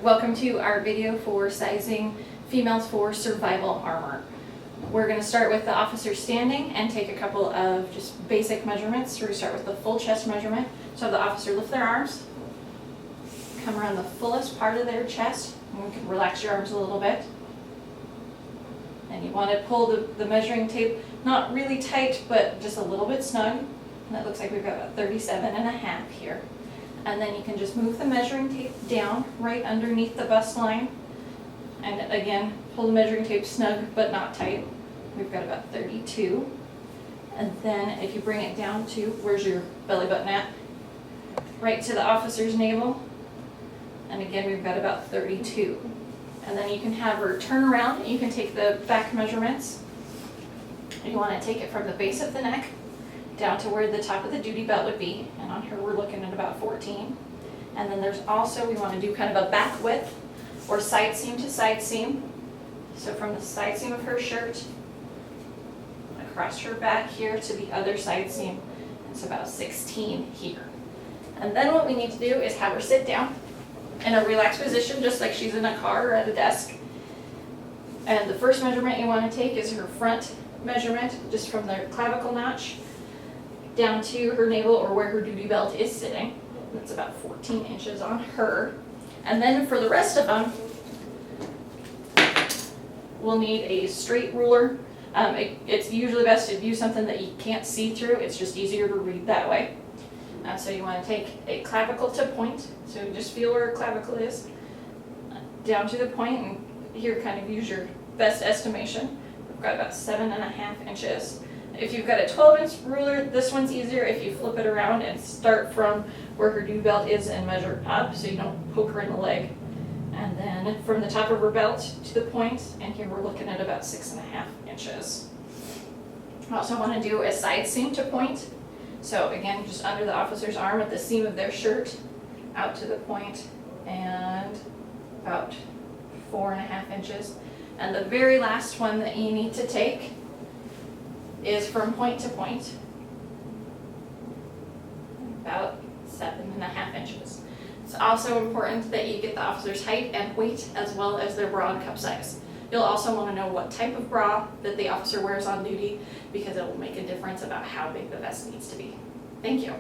Welcome to our video for sizing females for survival armor. We're going to start with the officer standing and take a couple of just basic measurements. We're going to start with the full chest measurement. So have the officer lift their arms, come around the fullest part of their chest, and we can relax your arms a little bit. And you want to pull the measuring tape not really tight, but just a little bit snug. And that looks like we've got about 37.5 here. And then you can just move the measuring tape down right underneath the bust line. And again, pull the measuring tape snug but not tight. We've got about 32. And then if you bring it down to, where's your belly button at? Right to the officer's navel. And again, we've got about 32. And then you can have her turn around and you can take the back measurements. You want to take it from the base of the neck down to where the top of the duty belt would be, and on her we're looking at about 14. And then there's also, we want to do kind of a back width or side seam to side seam. So from the side seam of her shirt across her back here to the other side seam, it's about 16 here. And then what we need to do is have her sit down in a relaxed position, just like she's in a car or at a desk. And the first measurement you want to take is her front measurement, just from the clavicle notch down to her navel or where her duty belt is sitting. That's about 14 inches on her. And then for the rest of them, we'll need a straight ruler. It's usually best to use something that you can't see through. It's just easier to read that way. So you want to take a clavicle to point. So just feel where her clavicle is, down to the point, and here kind of use your best estimation. We've got about 7.5 inches. If you've got a 12-inch ruler, this one's easier if you flip it around and start from where her duty belt is and measure up so you don't poke her in the leg. And then from the top of her belt to the point, and here we're looking at about 6.5 inches. I also want to do a side seam to point. So again, just under the officer's arm at the seam of their shirt, out to the point, and about 4.5 inches. And the very last one that you need to take is from point to point, about 7.5 inches. It's also important that you get the officer's height and weight as well as their bra and cup size. You'll also want to know what type of bra that the officer wears on duty, because it will make a difference about how big the vest needs to be. Thank you.